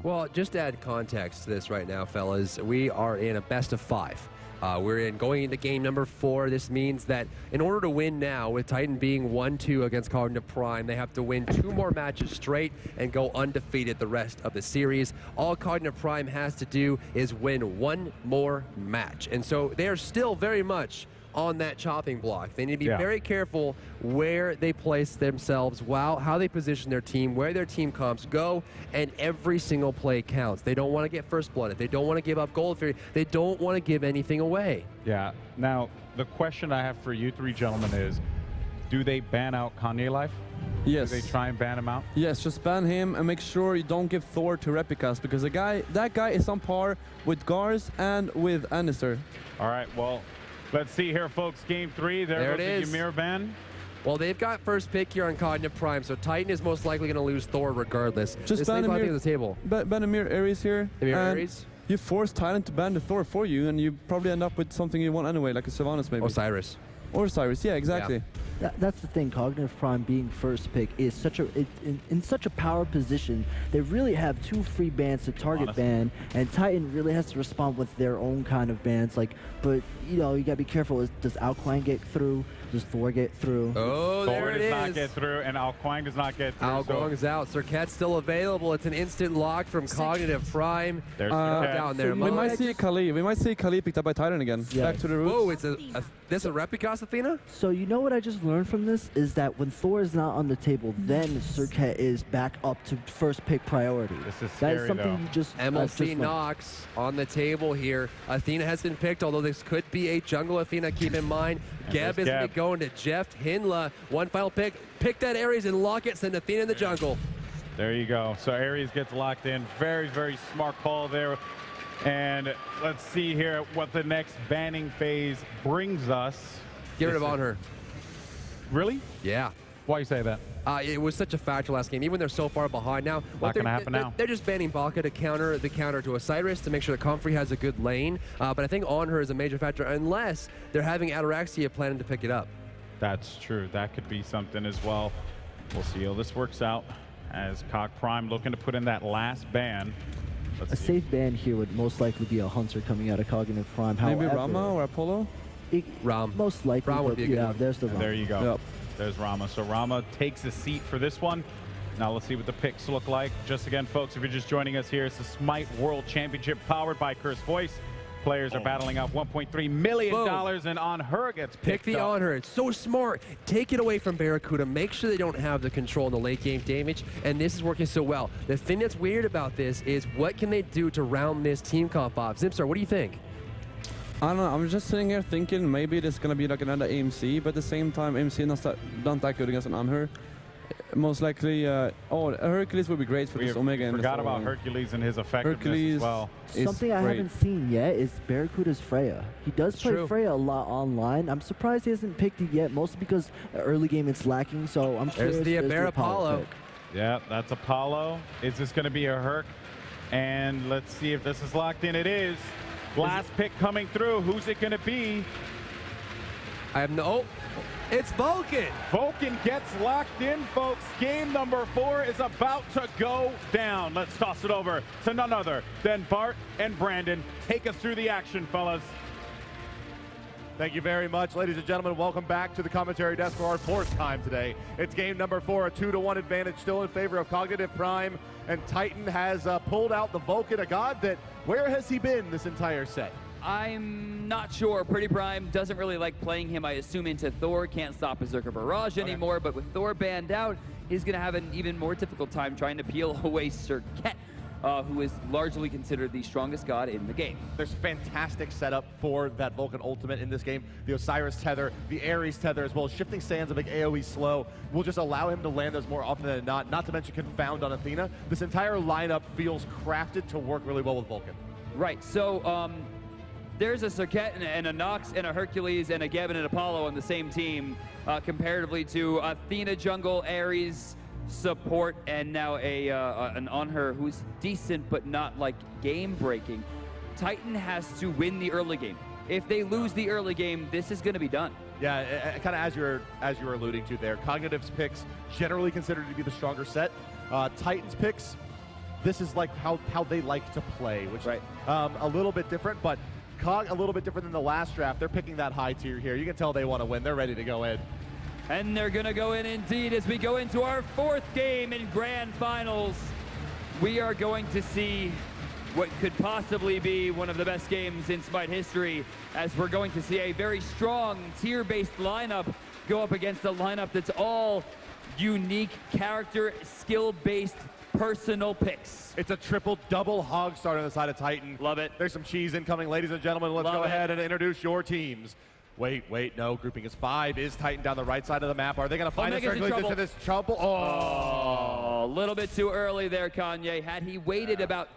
Well, just to add context to this right now, fellas, we are in a best of 5. We're going into game number 4. This means that in order to win now, with Titan being 1-2 against Cognitive Prime, they have to win 2 more matches straight and go undefeated the rest of the series. All Cognitive Prime has to do is win 1 more match. And so they are still very much on that chopping block. They need to be very careful where they place themselves, how they position their team, where their team comps go, and every single play counts. They don't want to get first blooded. They don't want to give up gold fury. They don't want to give anything away. Yeah. Now, the question I have for you 3 gentlemen is, do they ban out Kanye Life? Yes. Do they try and ban him out? Yes, just ban him and make sure you don't give Thor to replicas, because that guy is on par with Gars and with Annister. All right, well, let's see here, folks. Game 3. There goes the Ymir ban. Well, they've got first pick here on Cognitive Prime, so Titan is most likely going to lose Thor regardless. Just ban Ymir on the table. Ban Ymir Ares here. Ymir Ares. You force Titan to ban the Thor for you, and you probably end up with something you want anyway, like a Sylvanas maybe. Osiris. Or Cyrus, yeah, exactly. Yeah. That's the thing. Cognitive Prime being first pick is in such a power position. They really have 2 free bans to target ban, and Titan really has to respond with their own kind of bans. But you gotta be careful. Does Alquine get through? Does Thor get through? Oh, there it is. Thor does not get through, and Alquine does not get through. Alquang's out. Serket's still available. It's an instant lock from Cognitive Prime. There's down there. We might see Kali. We might see Kali picked up by Titan again. Yeah. Back to the roots. Whoa, it's this a Replicas Athena? So you know what I just learned from this is that when Thor is not on the table, then Serket is back up to first pick priority. This is scary, that is something though. you just MLC Nox on the table here. Athena has been picked, although this could be a jungle Athena. Keep in mind, Geb is going to be going to Jeff Hinla. One final pick. Pick that Ares and lock it. Send Athena in the jungle. There you go. So Ares gets locked in. Very, very smart call there. And let's see here what the next banning phase brings us. Get rid of on her. Really? Yeah. Why you say that? It was such a factor last game, even when they're so far behind now. Not going to happen now. They're just banning Baka to counter the counter to Osiris to make sure that Comfrey has a good lane. But I think on her is a major factor, unless they're having Ataraxia planning to pick it up. That's true. That could be something as well. We'll see how this works out as Cog Prime looking to put in that last ban. A safe ban here would most likely be a Hunter coming out of Cognitive Prime. Maybe Rama or Apollo? Ram. Most likely. Ram would be a good one. There's the Rama. There you go. Yep. There's Rama. So Rama takes a seat for this one. Now let's see what the picks look like. Just again, folks, if you're just joining us here, it's the Smite World Championship powered by Curse Voice. Players are battling out $1.3 million, and On Her gets picked Pick the up. On Her. It's so smart. Take it away from Barracuda. Make sure they don't have the control in the late game damage, and this is working so well. The thing that's weird about this is what can they do to round this team comp off? Zimstar, what do you think? I don't know. I'm just sitting here thinking maybe it's going to be like another AMC, but at the same time, AMC not that good against an Anhur. Most likely, Hercules would be great for this Omega. Forgot about Hercules and his effectiveness Hercules as well. Something I haven't seen yet is Barracuda's Freya. He does play Freya a lot online. I'm surprised he hasn't picked it yet, mostly because early game it's lacking, so I'm curious. There's the Apollo. Pick. Yeah, that's Apollo. Is this going to be a Herc? And let's see if this is locked in. It is. Last pick coming through. Who's it going to be? I have no... It's Vulcan. Vulcan gets locked in, folks. Game number 4 is about to go down. Let's toss it over to none other than Bart and Brandon. Take us through the action, fellas. Thank you very much, ladies and gentlemen. Welcome back to the commentary desk for our 4th time today. It's game number 4, a 2-1 advantage still in favor of Cognitive Prime, and Titan has pulled out the Vulcan, a god that, where has he been this entire set? I'm not sure. Pretty Prime doesn't really like playing him, I assume, into Thor. Can't stop Berserker Barrage anymore, but with Thor banned out, he's going to have an even more difficult time trying to peel away Serket, who is largely considered the strongest god in the game. There's fantastic setup for that Vulcan ultimate in this game. The Osiris tether, the Ares tether, as well as Shifting Sands, a big AoE slow, will just allow him to land those more often than not to mention Confound on Athena. This entire lineup feels crafted to work really well with Vulcan. Right, so there's a Serket and a Nox and a Hercules and a Geb and an Apollo on the same team, comparatively to Athena jungle, Ares support, and now an On Her who's decent but not like game breaking. Titan has to win the early game. If they lose the early game, this is going to be done. Yeah, kind of as you were alluding to there, Cognitive's picks generally considered to be the stronger set. Titan's picks this is like how they like to play, which a little bit different, but Cog a little bit different than the last draft. They're picking that high tier here. You can tell they want to win. They're ready to go in. And they're going to go in indeed as we go into our fourth game in Grand Finals. We are going to see what could possibly be one of the best games in Smite history, as we're going to see a very strong tier-based lineup go up against a lineup that's all unique character, skill-based personal picks. It's a triple-double hog start on the side of Titan. Love it. There's some cheese incoming. Ladies and gentlemen, let's go ahead and introduce your teams. Wait, no. Grouping is 5. Is Titan down the right side of the map? Are they going to find a circulation to this trouble? Oh, a little bit too early there, Kanye. Had he waited about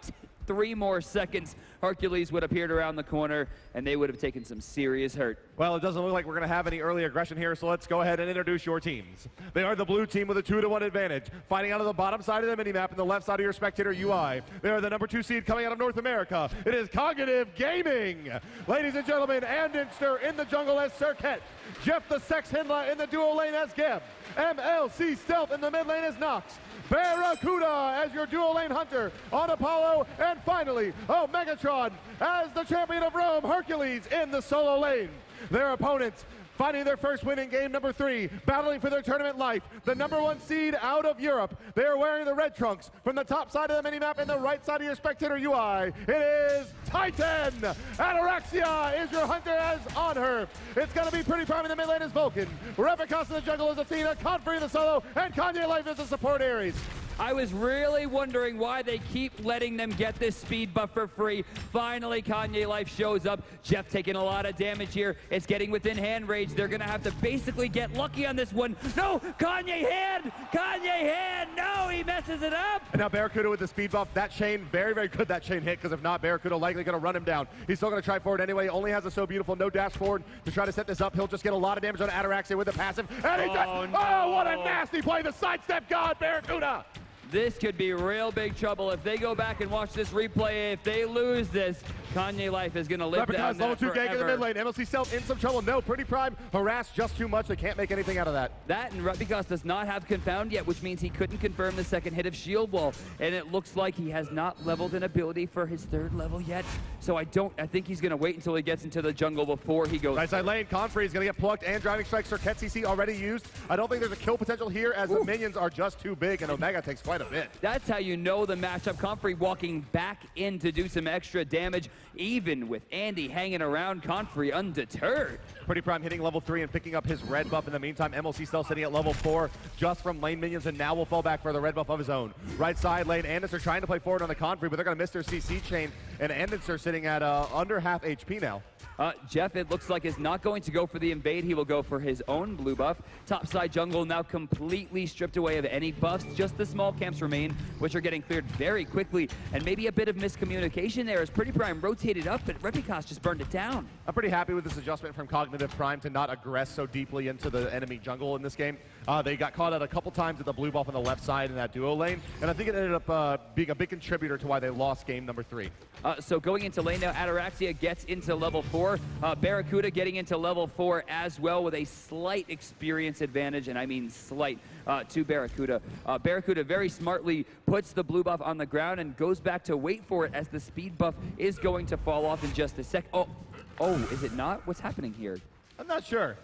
3 more seconds, Hercules would have appeared around the corner, and they would have taken some serious hurt. Well, it doesn't look like we're going to have any early aggression here, so let's go ahead and introduce your teams. They are the blue team with a 2-1 advantage, fighting out of the bottom side of the minimap and the left side of your spectator UI. They are the number 2 seed coming out of North America. It is Cognitive Gaming. Ladies and gentlemen, Andinster in the jungle as Circuit. Jeff the Sex Hindla in the duo lane as Geb. MLC Stealth in the mid lane as Nox. Barracuda as your dual lane hunter on Apollo, and finally, Megatron as the champion of Rome, Hercules in the solo lane. Their opponents finding their first win in game number 3, battling for their tournament life, the number 1 seed out of Europe. They are wearing the red trunks from the top side of the minimap and the right side of your spectator UI. It is Titan. Ataraxia is your hunter as on her. It's going to be Pretty Prime in the mid lane as Vulcan. Repicos in the jungle is Athena, Confrey in the solo, and Kanye Life is the support Ares. I was really wondering why they keep letting them get this speed buff for free. Finally, Kanye Life shows up. Jeff taking a lot of damage here. It's getting within hand range. They're going to have to basically get lucky on this one. No, Kanye hand! Kanye hand! No, he messes it up! And now Barracuda with the speed buff. That chain, very, very good that chain hit, because if not, Barracuda likely going to run him down. He's still going to try forward anyway. Only has a So Beautiful, no dash forward to try to set this up. He'll just get a lot of damage on Ataraxia with the passive. And he oh, what a nasty play. The sidestep god, Barracuda! This could be real big trouble if they go back and watch this replay. If they lose this, Kanye Life is going to live down level that 2 gank in the mid forever. lane. MLC Stealth in some trouble. No, Pretty Prime harassed just too much. They can't make anything out of that. That, and Repicos does not have Confound yet, which means he couldn't confirm the second hit of Shield Wall. And it looks like he has not leveled an ability for his 3rd level yet. So I think he's going to wait until he gets into the jungle before he goes. Right side lane, Confrey is going to get plucked, and Driving Strike Circuit CC already used. I don't think there's a kill potential here, as the minions are just too big, and Omega takes quite a bit. That's how you know the matchup. Confrey walking back in to do some extra damage, even with Andy hanging around. Confrey undeterred. Pretty Prime hitting level 3 and picking up his red buff in the meantime. MLC still sitting at level 4 just from lane minions, and now will fall back for the red buff of his own. Right side lane, Andinster trying to play forward on the Confrey, but they're going to miss their CC chain, and Andinster sitting at under half HP now. Jeff, it looks like, is not going to go for the invade. He will go for his own blue buff. Topside jungle now completely stripped away of any buffs. Just the small camps remain, which are getting cleared very quickly. And maybe a bit of miscommunication there as Pretty Prime rotated up, but Repicos just burned it down. I'm pretty happy with this adjustment from Cognitive Prime to not aggress so deeply into the enemy jungle in this game. They got caught out a couple times with the blue buff on the left side in that duo lane, and I think it ended up being a big contributor to why they lost game number 3. So going into lane now, Ataraxia gets into level 4. Barracuda getting into level 4 as well with a slight experience advantage, and I mean slight, to Barracuda. Barracuda very smartly puts the blue buff on the ground and goes back to wait for it, as the speed buff is going to fall off in just a sec. Oh, is it not? What's happening here? I'm not sure.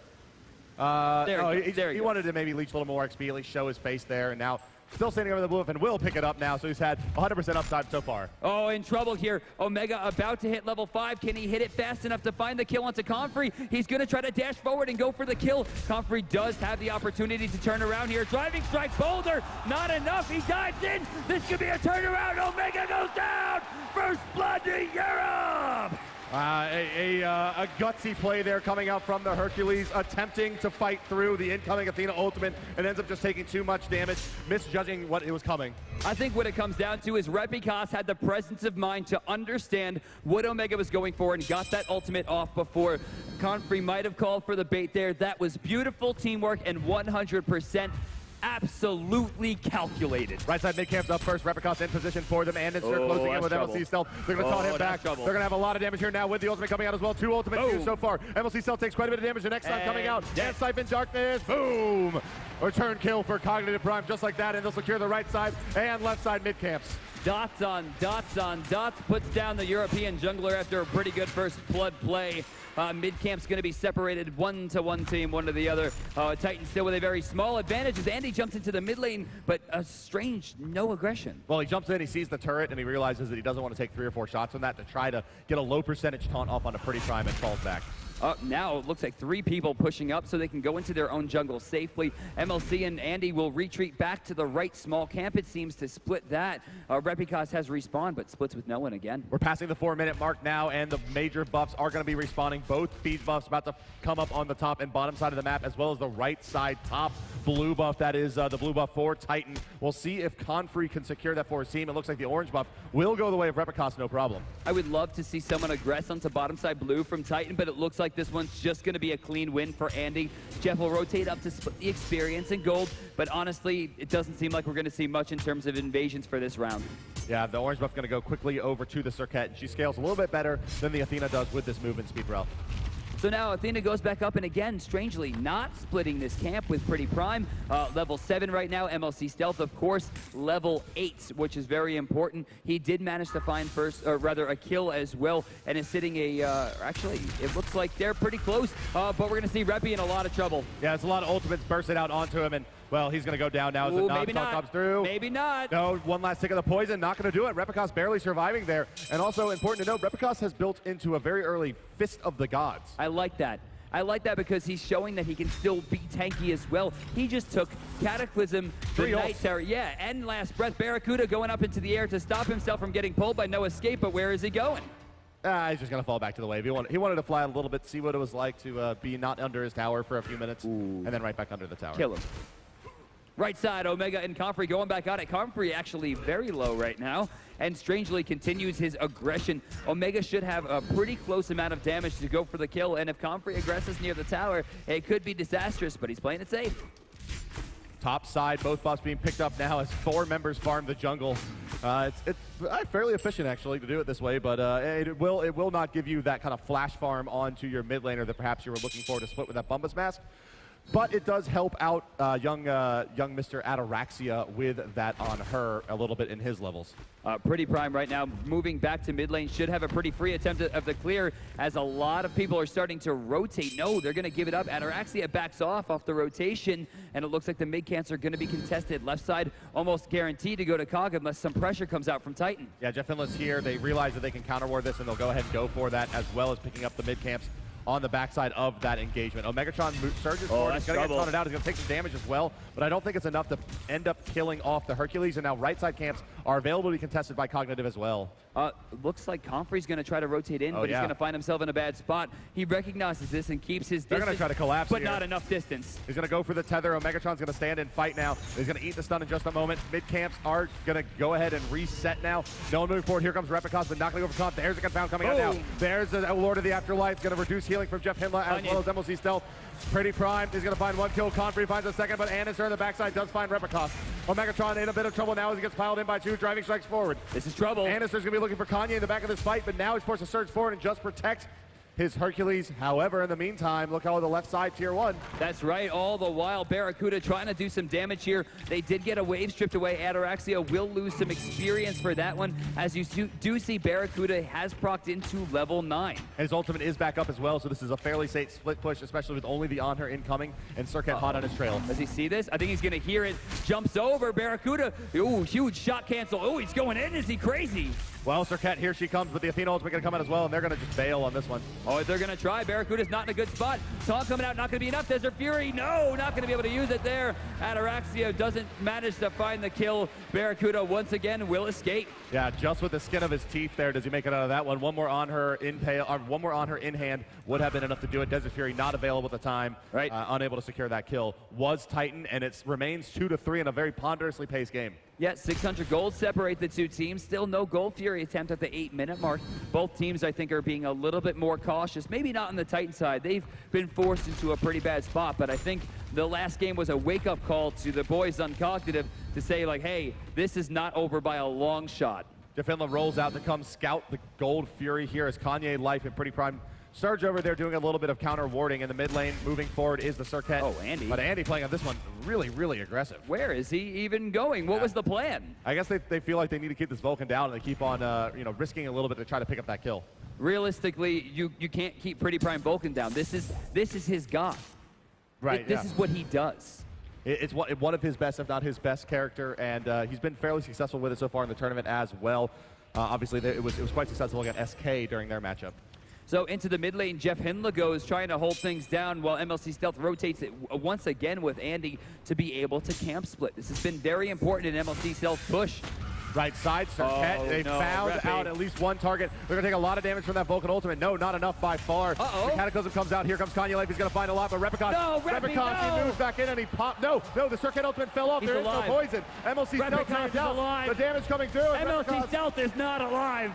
He wanted to maybe leech a little more XP, at least show his face there, and now still standing over the blue buff, and will pick it up now, so he's had 100% upside so far. Oh, in trouble here. Omega about to hit level 5. Can he hit it fast enough to find the kill onto Confrey? He's going to try to dash forward and go for the kill. Confrey does have the opportunity to turn around here. Driving strike boulder, not enough. He dives in. This could be a turnaround. Omega goes down. First blood to Europe. A gutsy play there coming out from the Hercules, attempting to fight through the incoming Athena ultimate, and ends up just taking too much damage, misjudging what it was coming. I think what it comes down to is Repicos had the presence of mind to understand what Omega was going for and got that ultimate off before. Confrey might have called for the bait there. That was beautiful teamwork and 100% absolutely calculated. Right side mid camp's up first. Repicos in position for them. Andinster closing in with MLC Stealth. They're going to taunt him back. They're going to have a lot of damage here now with the ultimate coming out as well. 2 ultimates used so far. MLC Stealth takes quite a bit of damage. The next time coming out. And Siphon Darkness. Boom! Return kill for Cognitive Prime just like that, and they'll secure the right side and left side mid camps. dots on dots on dots, puts down the European jungler after a pretty good first blood play. Mid-camp's going to be separated one team, one to the other. Titan still with a very small advantage as Andy jumps into the mid lane, but a strange no aggression. Well, he jumps in, he sees the turret, and he realizes that he doesn't want to take 3 or 4 shots on that to try to get a low percentage taunt off on a Pretty Prime and falls back. Now it looks like 3 people pushing up so they can go into their own jungle safely. MLC and Andy will retreat back to the right small camp. It seems to split that. Repicas has respawned, but splits with no one again. We're passing the 4-minute mark now, and the major buffs are going to be respawning. Both speed buffs about to come up on the top and bottom side of the map, as well as the right side top blue buff. That is the blue buff for Titan. We'll see if Confrey can secure that for his team. It looks like the orange buff will go the way of Repicas, no problem. I would love to see someone aggress onto bottom side blue from Titan, but it looks like this one's just going to be a clean win for Andy. Jeff will rotate up to split the experience and gold, but honestly, it doesn't seem like we're going to see much in terms of invasions for this round. Yeah, the orange buff going to go quickly over to the Circuit. She scales a little bit better than the Athena does with this movement speed, Ralph. So now Athena goes back up, and again, strangely, not splitting this camp with Pretty Prime. Level 7 right now, MLC Stealth, of course, level 8, which is very important. He did manage to find a kill as well, and is sitting actually, it looks like they're pretty close, but we're going to see Reppy in a lot of trouble. Yeah, it's a lot of ultimates bursted out onto him, and, well, he's going to go down now as the knock comes through. Maybe not. No, one last tick of the poison, not going to do it. Repicas barely surviving there. And also important to note, Repicas has built into a very early Fist of the Gods. I like that. I like that because he's showing that he can still be tanky as well. He just took Cataclysm, the Night Terror, and Last Breath. Barracuda going up into the air to stop himself from getting pulled by no escape, but where is he going? He's just going to fall back to the wave. He wanted to fly a little bit, see what it was like to be not under his tower for a few minutes, and then right back under the tower. Kill him. Right side, Omega and Confrey going back on it. Confrey actually very low right now, and strangely continues his aggression. Omega should have a pretty close amount of damage to go for the kill, and if Confrey aggresses near the tower, it could be disastrous, but he's playing it safe. Top side, both buffs being picked up now as 4 members farm the jungle. It's fairly efficient, actually, to do it this way, but it will not give you that kind of flash farm onto your mid laner that perhaps you were looking for to split with that Bumbus Mask. But it does help out young Mr. Ataraxia with that on her a little bit in his levels. Pretty Prime right now moving back to mid lane, should have a pretty free attempt of the clear as a lot of people are starting to rotate. No, they're going to give it up. Ataraxia backs off the rotation, and it looks like the mid camps are going to be contested. Left side almost guaranteed to go to Cog unless some pressure comes out from Titan. Yeah, Jeff Finland's here. They realize that they can counter ward this, and they'll go ahead and go for that, as well as picking up the mid camps on the backside of that engagement. Omegatron surges forward. He's going to get taunted out. He's going to take some damage as well, but I don't think it's enough to end up killing off the Hercules, and now right side camps are available to be contested by Cognitive as well. Looks like Confrey's going to try to rotate in, but he's going to find himself in a bad spot. He recognizes this and keeps his distance. They're going to try to collapse but here. Not enough distance. He's going to go for the tether. Omegatron's going to stand and fight now. He's going to eat the stun in just a moment. Mid camps are going to go ahead and reset now. No one moving forward. Here comes Repicas, but not going to go for Con. There's a Confound coming out now. There's the Lord of the Afterlife. Going to reduce healing from Jeff Hindla as well as MLC Stealth. Pretty Prime is going to find 1 kill. Confrey finds a second, but Annister on the backside does find Repicas. Omegatron in a bit of trouble now as he gets piled in by 2 driving strikes forward. This is trouble. Annister's going to be looking for Kanye in the back of this fight, but now he's forced to surge forward and just protect his Hercules. However, in the meantime, look how the left side tier 1. That's right. All the while, Barracuda trying to do some damage here. They did get a wave stripped away. Ataraxia will lose some experience for that one. As you do see, Barracuda has procced into level 9. And his ultimate is back up as well, so this is a fairly safe split push, especially with only the on her incoming and Circuit hot on his trail. Does he see this? I think he's going to hear it. Jumps over. Barracuda. Ooh, huge shot cancel. Oh, he's going in. Is he crazy? Well, Circuit, here she comes, but the Athena ultimate going to come out as well, and they're going to just bail on this one. Oh, they're going to try. Barracuda's not in a good spot. Taunt coming out, not going to be enough. Desert Fury, no, not going to be able to use it there. Ataraxia doesn't manage to find the kill. Barracuda once again will escape. Yeah, just with the skin of his teeth there, does he make it out of that one? One more on her in hand would have been enough to do it. Desert Fury not available at the time, right? Unable to secure that kill. Was Titan, and it remains 2-3 in a very ponderously paced game. Yeah, 600 gold separate the 2 teams. Still no Gold Fury attempt at the 8-minute mark. Both teams, I think, are being a little bit more cautious. Maybe not on the Titan side. They've been forced into a pretty bad spot, but I think the last game was a wake-up call to the boys on Cognitive to say, like, hey, this is not over by a long shot. Jeff Hindla rolls out to come scout the Gold Fury here as Kanye Life and Pretty Prime Surge over there doing a little bit of counter warding. In the mid lane, moving forward is the Circuit. Oh, Andy. But Andy playing on this one really, really aggressive. Where is he even going? What was the plan? I guess they feel like they need to keep this Vulcan down, and they keep on risking a little bit to try to pick up that kill. Realistically, you can't keep Pretty Prime Vulcan down. This is his god. Right. This is what he does. It's one of his best, if not his best character, and he's been fairly successful with it so far in the tournament as well. Obviously, it was quite successful against SK during their matchup. So into the mid lane, Jeff Hindla goes trying to hold things down while MLC Stealth rotates it once again with Andy to be able to camp split. This has been very important in MLC Stealth push. Right side, Circuit, they found out at least one target. They're gonna take a lot of damage from that Vulcan ultimate. No, not enough by far. Uh-oh. The Cataclysm comes out, here comes Kanye Life, he's gonna find a lot, but Repicon, No, Reppy, no! he moves back in and he popped. No, the Circuit ultimate fell off, He's there is alive. no poison. MLC Stealth tagged out, alive. the damage coming through. And MLC Stealth is not alive.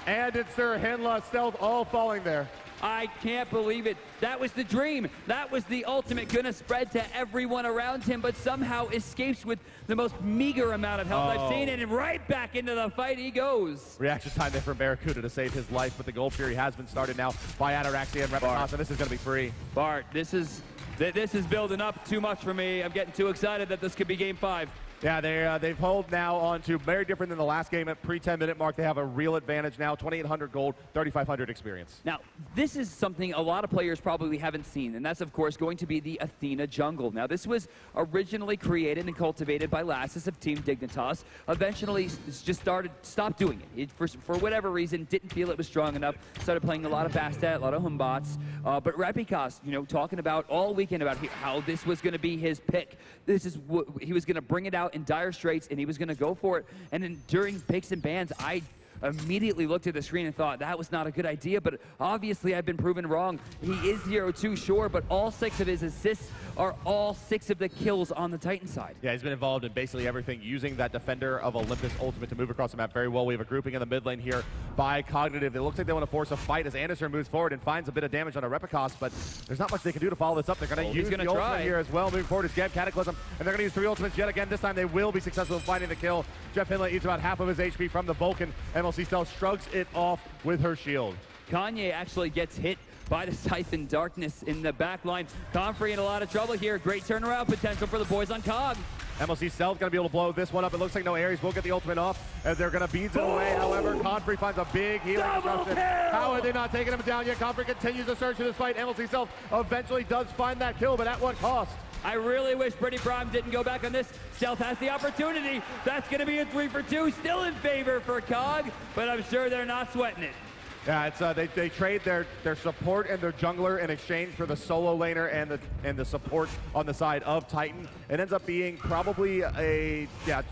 And it's Sir Hinla Stealth all falling there. I can't believe it. That was the dream. That was the ultimate gonna spread to everyone around him, but somehow escapes with the most meager amount of health I've seen, and right back into the fight he goes. Reaction time there for Barracuda to save his life, but the Gold Fury has been started now by Ataraxia and Repicon, and this is gonna be free. Bart, this is building up too much for me. I'm getting too excited that this could be game 5. Yeah, they've held now on to very different than the last game at pre-10-minute mark. They have a real advantage now, 2,800 gold, 3,500 experience. Now, this is something a lot of players probably haven't seen, and that's, of course, going to be the Athena jungle. Now, this was originally created and cultivated by Lassus of Team Dignitas. Eventually, just stopped doing it. For whatever reason, didn't feel it was strong enough. Started playing a lot of Bastet, a lot of Humbots. But Repikas, talking about all weekend about how this was going to be his pick. This is what he was going to bring it out in dire straits, and he was going to go for it. And then during picks and bans, I immediately looked at the screen and thought that was not a good idea, but obviously I've been proven wrong. He is 0-2, sure, but all 6 of his assists are all 6 of the kills on the Titan side. Yeah, he's been involved in basically everything, using that Defender of Olympus ultimate to move across the map very well. We have a grouping in the mid lane here by Cognitive. It looks like they want to force a fight as Anderson moves forward and finds a bit of damage on a Repicos, but there's not much they can do to follow this up. They're going to use the ultimate here as well. Moving forward is Geb Cataclysm, and they're going to use 3 ultimates yet again. This time they will be successful in finding the kill. Jeff Hinley eats about half of his HP from the Vulcan. MLC Stealth shrugs it off with her shield. Kanye actually gets hit by the Siphon Darkness in the back line. Comfrey in a lot of trouble here. Great turnaround potential for the boys on COG. MLC Stealth going to be able to blow this one up. It looks like no Ares will get the ultimate off as they're going to beads it away. However, Comfrey finds a big healing disruption. How are they not taking him down yet? Comfrey continues to search for this fight. MLC Stealth eventually does find that kill, but at what cost? I really wish Pretty Prime didn't go back on this. Stealth has the opportunity. That's going to be a 3 for 2. Still in favor for COG, but I'm sure they're not sweating it. Yeah, it's they trade their support and their jungler in exchange for the solo laner and the support on the side of Titan. It ends up being probably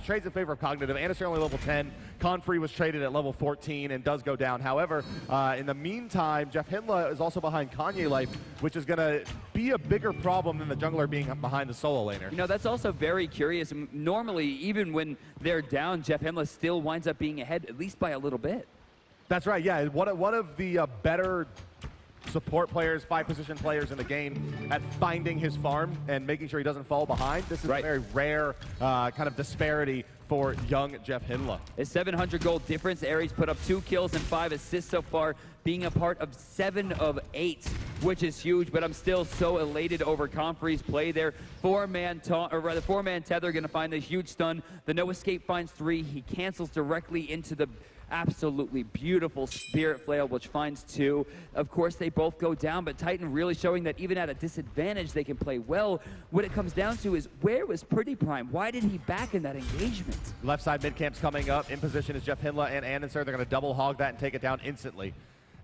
trades in favor of Cognitive. Anderson only level 10. Confrey was traded at level 14 and does go down. However, in the meantime, Jeff Hinla is also behind Kanye Life, which is going to be a bigger problem than the jungler being behind the solo laner. That's also very curious. Normally, even when they're down, Jeff Hinla still winds up being ahead, at least by a little bit. That's right, yeah. One of the better support players, 5-position players in the game at finding his farm and making sure he doesn't fall behind. This is a very rare kind of disparity for young Jeff Hinla. A 700 gold difference. Ares put up 2 kills and 5 assists so far, being a part of 7 of 8, which is huge, but I'm still so elated over Comfrey's play there. 4-man tether gonna find the huge stun. The no escape finds 3. He cancels directly into the absolutely beautiful Spirit Flail, which finds 2. Of course, they both go down, but Titan really showing that even at a disadvantage, they can play well. What it comes down to is, where was Pretty Prime? Why did he back in that engagement? Left side mid camp's coming up. In position is Jeff Hinla and Anderson. They're going to double hog that and take it down instantly.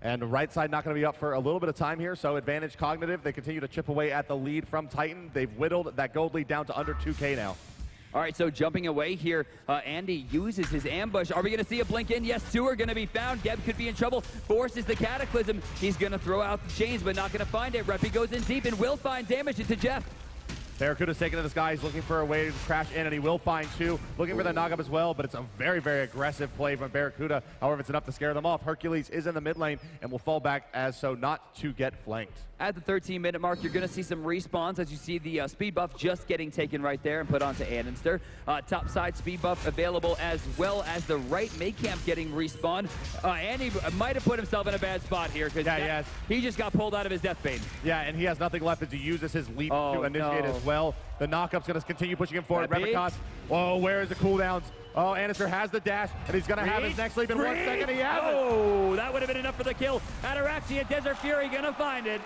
And right side not going to be up for a little bit of time here, so advantage Cognitive. They continue to chip away at the lead from Titan. They've whittled that gold lead down to under 2K now. All right, so jumping away here, Andy uses his ambush. Are we going to see a blink in? Yes, 2 are going to be found. Geb could be in trouble. Forces the Cataclysm. He's going to throw out the chains, but not going to find it. Reppy goes in deep and will find damage into Jeff. Barracuda's taking to the sky. He's looking for a way to crash in, and he will find two. Looking for the knock-up as well, but it's a very, very aggressive play from Barracuda. However, it's enough to scare them off. Hercules is in the mid lane and will fall back as so not to get flanked. At the 13-minute mark, you're going to see some respawns as you see the speed buff just getting taken right there and put onto Annenster. Top side speed buff available as well as the right mid camp getting respawned. Andy might have put himself in a bad spot here because he just got pulled out of his death bane. Yeah, and he has nothing left as he uses his leap to initiate as well. The knockup's going to continue pushing him forward. Repicos, whoa, where is the cooldowns? Oh, Annenster has the dash, and he's going to have his next leap in 1 second. He has it. Oh, that would have been enough for the kill. Ataraxia, Desert Fury going to find it.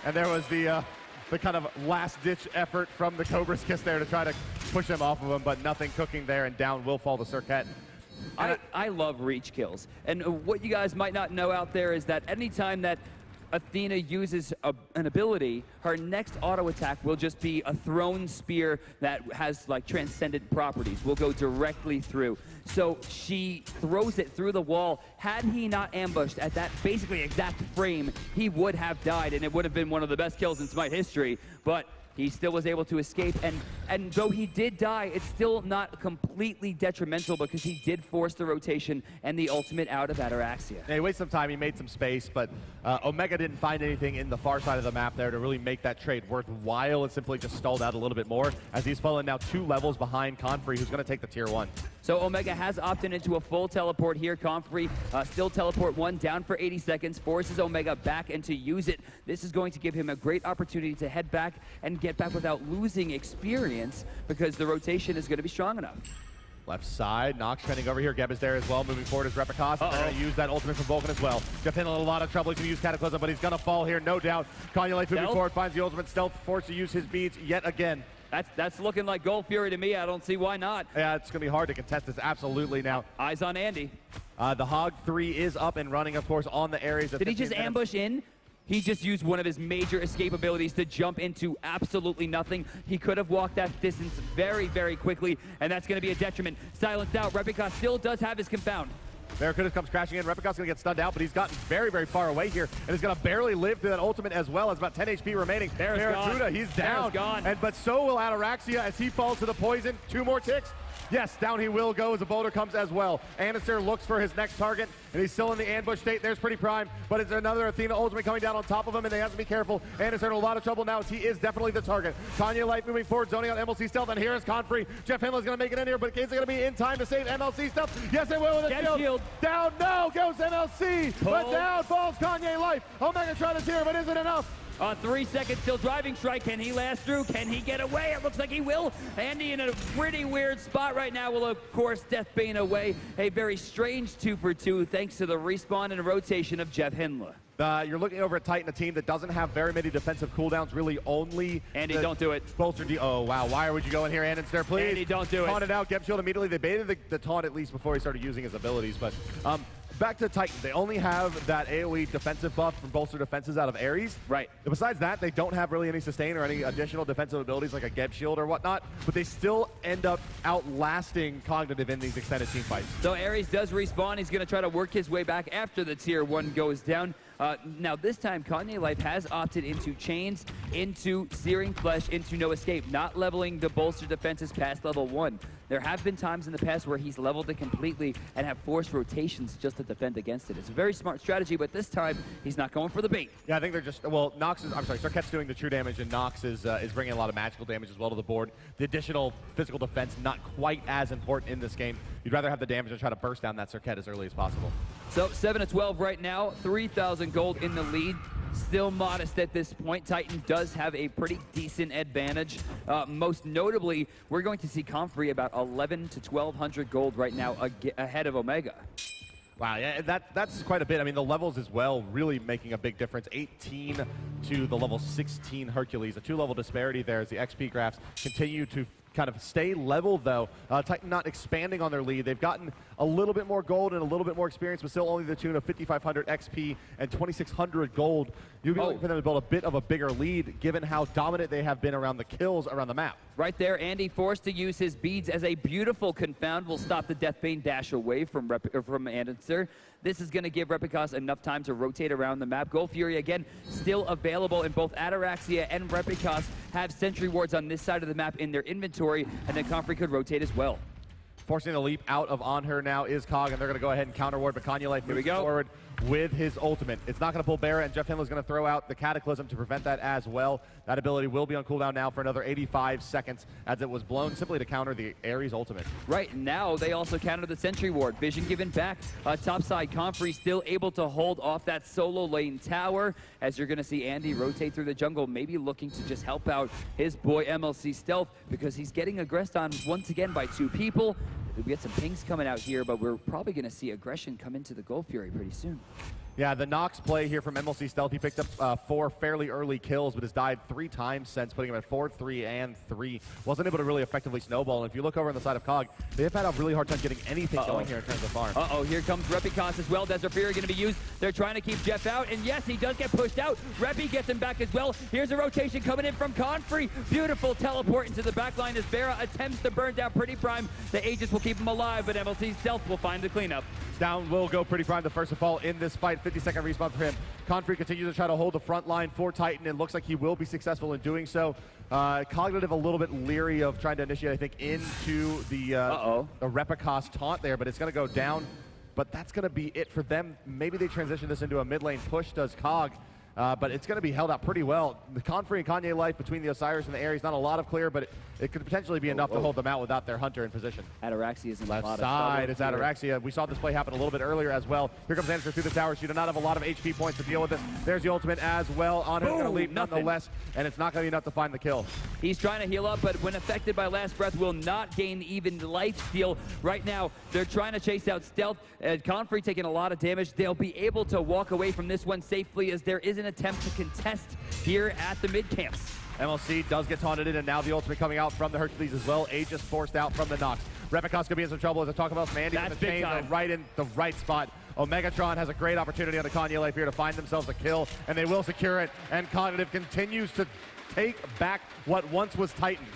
And there was the kind of last-ditch effort from the Cobra's Kiss there to try to push him off of him, but nothing cooking there, and down will fall the Circuit. I love reach kills. And what you guys might not know out there is that anytime that Athena uses an ability, her next auto attack will just be a thrown spear that has like transcendent properties. Will go directly through. So she throws it through the wall. Had he not ambushed at that basically exact frame, he would have died, and it would have been one of the best kills in Smite history. But he still was able to escape, and though he did die, it's still not completely detrimental because he did force the rotation and the ultimate out of Ataraxia. Yeah, he wasted some time, he made some space, but Omega didn't find anything in the far side of the map there to really make that trade worthwhile. It simply just stalled out a little bit more as he's fallen now 2 levels behind Confrey, who's going to take the tier 1. So Omega has opted into a full teleport here. Confrey still teleport 1 down for 80 seconds, forces Omega back and to use it. This is going to give him a great opportunity to head back and get back without losing experience because the rotation is going to be strong enough. Left side, Nox trending over here. Geb is there as well, moving forward as Repicos. They're going to use that ultimate from Vulcan as well. Jeff in a lot of trouble. He's going to use Cataclysm, but he's going to fall here, no doubt. Kanye Light moving forward, finds the ultimate stealth, forced to use his beads yet again. That's looking like Gold Fury to me. I don't see why not. Yeah, it's going to be hard to contest this, absolutely now. Eyes on Andy. The Hog 3 is up and running, of course, on the Ares. Did he just ambush in? He just used one of his major escape abilities to jump into absolutely nothing. He could have walked that distance very, very quickly, and that's going to be a detriment. Silenced out. Repicos still does have his confound. Barracuda comes crashing in. Repicos going to get stunned out, but he's gotten very, very far away here, and is going to barely live through that ultimate as well. It's about 10 HP remaining. Barracuda, he's down. But so will Ataraxia as he falls to the poison. 2 more ticks. Yes, down he will go as a boulder comes as well. Annenster looks for his next target, and he's still in the ambush state. There's Pretty Prime, but it's another Athena ultimate coming down on top of him, and they have to be careful. Annenster in a lot of trouble now as he is definitely the target. Kanye Light moving forward, zoning out MLC Stealth, and here is Confrey. Jeff Hindler's going to make it in here, but is it going to be in time to save MLC Stealth? Yes, it will with a shield. Down, no, goes MLC, but down falls Kanye Light. Omega trying to tear, but is it enough? 3 seconds still driving strike. Can he last through? Can he get away? It looks like he will. Andy in a pretty weird spot right now will, of course, Deathbane away. A very strange 2 for 2 thanks to the respawn and rotation of Jeff Hindler. You're looking over at Titan, a team that doesn't have very many defensive cooldowns, really only... Andy, don't do it. Bolster oh, wow. Why would you go in here, Annenster, please? Andy, don't do it. Taunted out, Geb Shield immediately. They baited the taunt at least before he started using his abilities, but... back to Titan, they only have that AoE defensive buff from bolster defenses out of Ares. Right. Besides that, they don't have really any sustain or any additional defensive abilities like a Geb Shield or whatnot, but they still end up outlasting Cognitive in these extended team fights. So Ares does respawn. He's going to try to work his way back after the tier 1 goes down. Now this time, Kanye Life has opted into chains, into searing flesh, into no escape, not leveling the bolster defenses past level 1. There have been times in the past where he's leveled it completely and have forced rotations just to defend against it. It's a very smart strategy, but this time he's not going for the bait. Yeah, I think they're just, well, Circuit's doing the true damage, and Nox is bringing a lot of magical damage as well to the board. The additional physical defense, not quite as important in this game. You'd rather have the damage and try to burst down that Circuit as early as possible. So 7-12 right now, 3,000 gold in the lead. Still modest at this point. Titan does have a pretty decent advantage. Most notably, we're going to see Confrey about 1,100 to 1,200 gold right now ahead of Omega. Wow, yeah, that's quite a bit. I mean, the levels as well really making a big difference. 18 to the level 16 Hercules. A 2-level disparity there as the XP graphs continue to kind of stay level, though. Titan not expanding on their lead. They've gotten a little bit more gold and a little bit more experience, but still only the tune of 5,500 XP and 2,600 gold. You'd be looking for them to build a bit of a bigger lead, given how dominant they have been around the kills around the map. Right there, Andy forced to use his beads as a beautiful confound will stop the Deathbane dash away from Anderson. This is going to give Replicas enough time to rotate around the map. Gold Fury, again, still available in both Ataraxia and Replicas have sentry wards on this side of the map in their inventory, and then Comfrey could rotate as well. Forcing the leap out of On Her now is Cog, and they're going to go ahead and counter ward, but Kanye Life moves forward with his ultimate. It's not going to pull Barra, and Jeff Hindley's going to throw out the Cataclysm to prevent that as well. That ability will be on cooldown now for another 85 seconds as it was blown simply to counter the Ares ultimate. Right, now they also counter the Sentry Ward. Vision given back. Topside, Comfrey still able to hold off that solo lane tower as you're going to see Andy rotate through the jungle, maybe looking to just help out his boy MLC Stealth because he's getting aggressed on once again by 2 people. We get some pings coming out here, but we're probably going to see aggression come into the Gold Fury pretty soon. Yeah, the Nox play here from MLC Stealth. He picked up 4 fairly early kills, but has died 3 times since, putting him at 4, 3, and 3. Wasn't able to really effectively snowball. And if you look over on the side of Cog, they have had a really hard time getting anything going here in terms of farm. Here comes Repicos as well. Desert Fury going to be used. They're trying to keep Jeff out, and yes, he does get pushed out. Repi gets him back as well. Here's a rotation coming in from Confrey. Beautiful teleport into the back line as Barra attempts to burn down Pretty Prime. The Aegis will keep him alive, but MLC Stealth will find the cleanup. Down will go Pretty Prime, the first to fall in this fight. 50-second respawn for him. Confrey continues to try to hold the front line for Titan, and looks like he will be successful in doing so. Cognitive a little bit leery of trying to initiate, I think, into the Repicos taunt there, but it's going to go down. But that's going to be it for them. Maybe they transition this into a mid lane push, does Cog. But it's going to be held out pretty well. The Confrey and Kanye Life between the Osiris and the Ares, not a lot of clear, but it could potentially be enough to hold them out without their Hunter in position. Ataraxia is in left a lot side. of It's Ataraxia. We saw this play happen a little bit earlier as well. Here comes Anderson through the tower. She does not have a lot of HP points to deal with this. There's the ultimate as well. On him, going to leap nonetheless, and it's not going to be enough to find the kill. He's trying to heal up, but when affected by Last Breath, will not gain even life steal. Right now, they're trying to chase out Stealth. Confrey taking a lot of damage. They'll be able to walk away from this one safely as there is an attempt to contest here at the mid camps. MLC does get taunted in, and now the ultimate coming out from the Hercules as well. Aegis forced out from the Nox. Repicos could be in some trouble as I talk about Mandy with the chain right in the right spot. Omegatron has a great opportunity on the Kanye Life here to find themselves a kill, and they will secure it. And Cognitive continues to take back what once was Titans.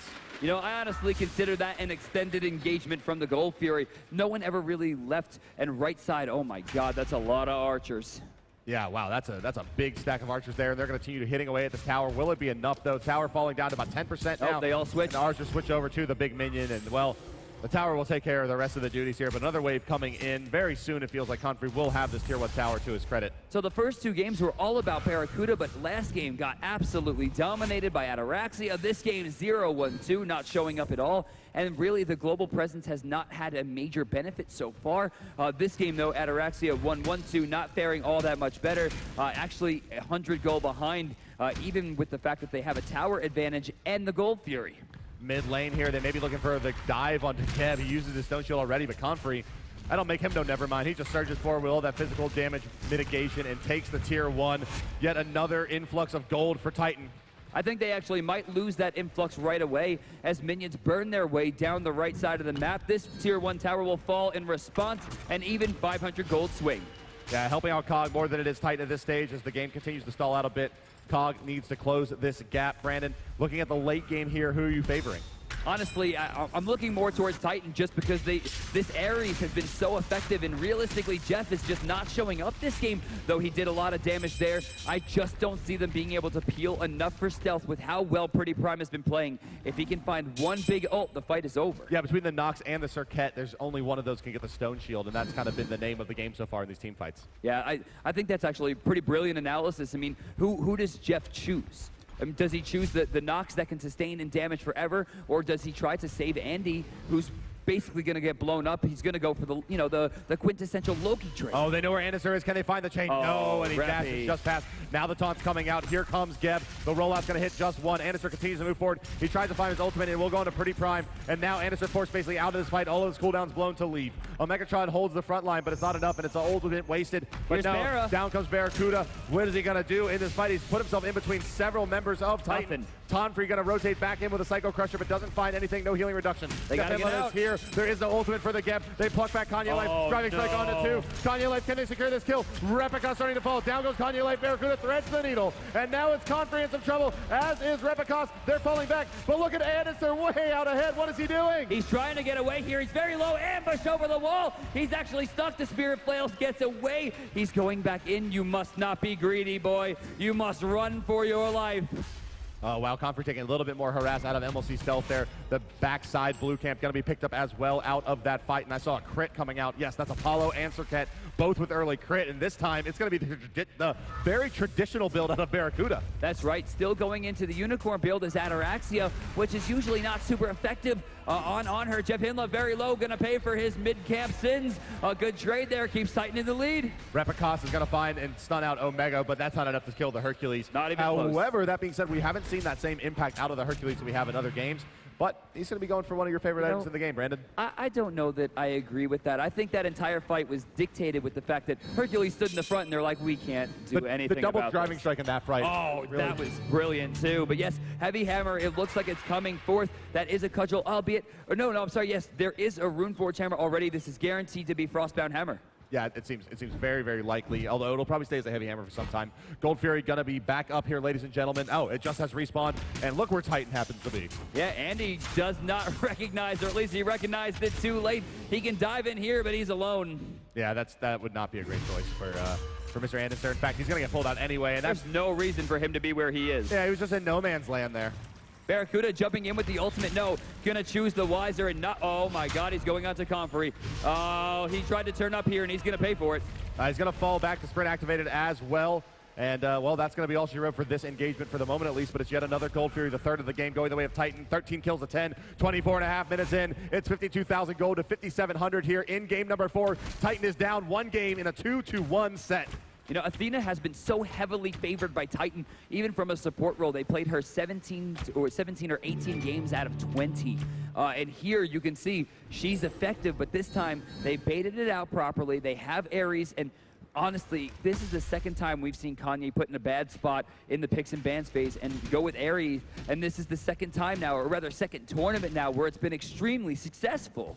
You know, I honestly consider that an extended engagement from the Gold Fury. No one ever really left and right side. Oh my God, that's a lot of archers. Yeah, wow, that's a big stack of archers there, and they're going to continue hitting away at this tower. Will it be enough, though? Tower falling down to about 10% now. Oh, they all switch. And the archers switch over to the big minion, and, well, the tower will take care of the rest of the duties here, but another wave coming in very soon. It feels like Confrey will have this tier 1 tower to his credit. So the first 2 games were all about Barracuda, but last game got absolutely dominated by Ataraxia. This game, 0-1-2, not showing up at all. And really, the global presence has not had a major benefit so far. This game, though, Ataraxia 1-1-2, not faring all that much better. Actually, 100 goal behind, even with the fact that they have a tower advantage and the Gold Fury. Mid lane here, they may be looking for the dive onto Kev. He uses his Stone Shield already, but Confrey, I don't make him no never mind. He just surges forward with all that physical damage mitigation and takes the tier 1. Yet another influx of gold for Titan. I think they actually might lose that influx right away as minions burn their way down the right side of the map. This tier 1 tower will fall in response, and even 500 gold swing. Yeah, helping out Cog more than it is Titan at this stage as the game continues to stall out a bit. Cog needs to close this gap. Brandon, looking at the late game here, who are you favoring? Honestly, I'm looking more towards Titan just because this Ares has been so effective, and realistically, Jeff is just not showing up this game, though he did a lot of damage there. I just don't see them being able to peel enough for Stealth with how well Pretty Prime has been playing. If he can find one big ult, the fight is over. Yeah, between the Nox and the Circuit, there's only one of those can get the Stone Shield, and that's kind of been the name of the game so far in these team fights. Yeah, I think that's actually pretty brilliant analysis. I mean, who does Jeff choose? I mean, does he choose the Nox that can sustain and damage forever, or does he try to save Andy, who's basically going to get blown up. He's going to go for the, you know, the quintessential Loki trade. Oh, they know where Anderson is. Can they find the chain? Oh, No, and he Reppy. dashes just past. Now the taunt's coming out. Here comes Geb. The rollout's going to hit just one. Anderson continues to move forward. He tries to find his ultimate, and we'll go into Pretty Prime. And now Anderson forced basically out of this fight. All of his cooldowns blown to leave. Omegatron holds the front line, but it's not enough, and it's an ultimate wasted. But Here's no, Barra. down comes Barracuda. What is he going to do in this fight? He's put himself in between several members of Titan. Tonfree going to rotate back in with a Psycho Crusher, but doesn't find anything. No healing reduction. They gotta get out. Here. There is no ultimate for the Geb. They pluck back Kanye Life. Driving Strike onto 2. Kanye Life, can they secure this kill? Replica starting to fall. Down goes Kanye Life. Barracuda threads the needle. And now it's Tonfree in some trouble, as is Replicas. They're falling back. But look at Anderson way out ahead. What is he doing? He's trying to get away here. He's very low. Ambush over the wall. He's actually stuck. The Spirit Flails gets away. He's going back in. You must not be greedy, boy. You must run for your life. Oh, wow, Tonfree taking a little bit more harass out of MLC Stealth there. The backside blue camp going to be picked up as well out of that fight. And I saw a crit coming out. Yes, that's Apollo and Serket, both with early crit. And this time, it's going to be the very traditional build out of Barracuda. That's right. Still going into the Unicorn build is Ataraxia, which is usually not super effective on her. Jeff Hinla very low, going to pay for his mid-camp sins. A good trade there. Keeps Titan in the lead. Replicas is going to find and stun out Omega, but that's not enough to kill the Hercules. Not even close. However, that being said, we haven't seen that same impact out of the Hercules that we have in other games. But he's going to be going for one of your favorite items in the game, Brandon. I don't know that I agree with that. I think that entire fight was dictated with the fact that Hercules stood in the front and they're like, we can't do anything The double about driving this. strike in that fight. Oh, really. that was brilliant too. But yes, Heavy Hammer, it looks like it's coming forth. That is a cudgel, albeit, or no, I'm sorry, yes, there is a Runeforge Hammer already. This is guaranteed to be Frostbound Hammer. Yeah, it seems very, very likely, although it'll probably stay as a Heavy Hammer for some time. Gold Fury gonna be back up here, ladies and gentlemen. Oh, it just has respawn, and look where Titan happens to be. Yeah, Andy does not recognize, or at least he recognized it too late. He can dive in here, but he's alone. Yeah, that would not be a great choice for Mr. Anderson. In fact, he's gonna get pulled out anyway, and There's no reason for him to be where he is. yeah, he was just in no man's land there. Barracuda jumping in with the ultimate. No, gonna choose the wiser and not. Oh my God, he's going on to Comfrey. Oh, he tried to turn up here and he's gonna pay for it. He's gonna fall back to sprint activated as well. And, well, that's going to be all she wrote for this engagement for the moment, at least. But it's yet another Gold Fury, the third of the game, going the way of Titan. 13 kills to 10, 24.5 minutes in. It's 52,000 gold to 5,700 here in game number 4. Titan is down one game in a 2-1 set. You know, Athena has been so heavily favored by Titan, even from a support role. They played her 17 or 18 games out of 20. And here you can see she's effective, but this time they baited it out properly. They have Ares, and honestly, this is the second time we've seen Kanye put in a bad spot in the picks and bans phase and go with Ares. And this is the second time now, or rather second tournament now, where it's been extremely successful.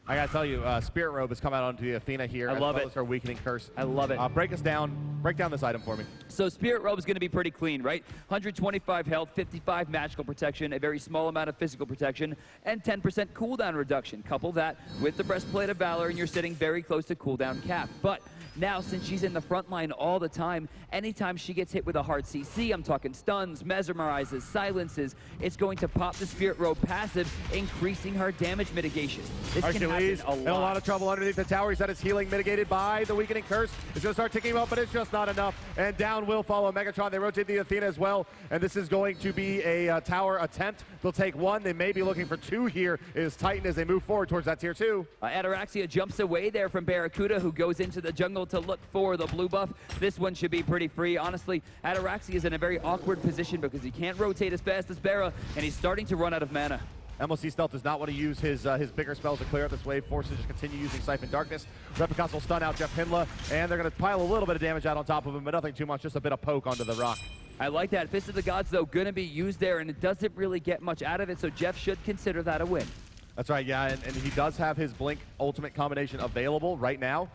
I gotta tell you, Spirit Robe has come out onto the Athena here. I love as well it. as her Weakening Curse. I love it. Break down this item for me. So Spirit Robe is going to be pretty clean, right? 125 health, 55 magical protection, a very small amount of physical protection, and 10% cooldown reduction. Couple that with the Breastplate of Valor, and you're sitting very close to cooldown cap. But now, since she's in the front line all the time, anytime she gets hit with a hard CC, I'm talking stuns, mesmerizes, silences, it's going to pop the Spirit Robe passive, increasing her damage mitigation. This can Hercules happen in a lot of trouble underneath the tower. He said his healing mitigated by the Weakening Curse. It's going to start ticking him up, but it's just not enough. And down will follow Megatron. They rotate the Athena as well, and this is going to be a tower attempt. They'll take one. They may be looking for two here. Is Titan as they move forward towards that tier 2. Ataraxia jumps away there from Barracuda, who goes into the jungle to look for the blue buff. This one should be pretty free. Honestly, Ataraxia is in a very awkward position because he can't rotate as fast as Barra, and he's starting to run out of mana. MLC Stealth does not want to use his bigger spells to clear out this wave. Forces just continue using Siphon Darkness. Replicas will stun out Jeff Hinla, and they're going to pile a little bit of damage out on top of him, but nothing too much, just a bit of poke onto the rock. I like that. Fist of the Gods, though, going to be used there, and it doesn't really get much out of it, so Jeff should consider that a win. That's right, yeah, and he does have his Blink ultimate combination available right now.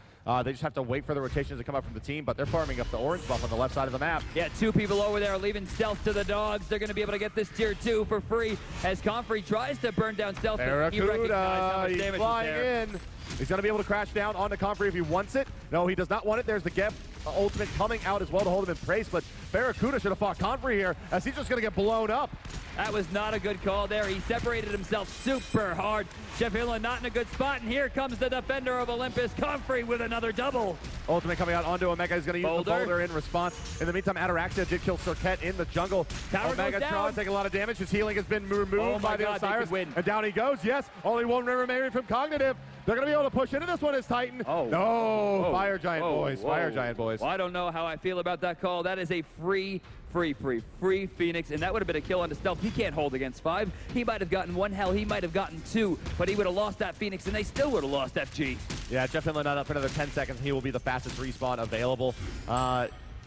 They just have to wait for the rotations to come up from the team, but they're farming up the orange buff on the left side of the map. Yeah, 2 people over there leaving Stealth to the dogs. They're going to be able to get this tier 2 for free as Comfrey tries to burn down Stealth. He recognized how much he's damage flying was there. in. He's going to be able to crash down onto Comfrey if he wants it. No, he does not want it. There's the Geb ultimate coming out as well to hold him in place, but Barracuda should have fought Comfrey here as he's just going to get blown up. That was not a good call there. He separated himself super hard. Jeff Hinla not in a good spot, and here comes the defender of Olympus, Comfrey, with another double. Ultimate coming out onto Omega. He's going to use the boulder in response. In the meantime, Ataraxia did kill Cirquette in the jungle. Tower goes Omegatron down. taking a lot of damage. His healing has been removed by the Osiris. Win. And down he goes. Yes, only one remaining from Cognitive. They're going to be able to push into this one as Titan. Oh. No, Whoa. Fire Giant Whoa. boys. Whoa. Fire Giant boys. Well, I don't know how I feel about that call. That is a free Phoenix, and that would have been a kill on the stealth. He can't hold against 5. He might have gotten 1, hell, he might have gotten 2, but he would have lost that Phoenix, and they still would have lost FG. Yeah, Jeff Hinla not up for another 10 seconds. He will be the fastest respawn available.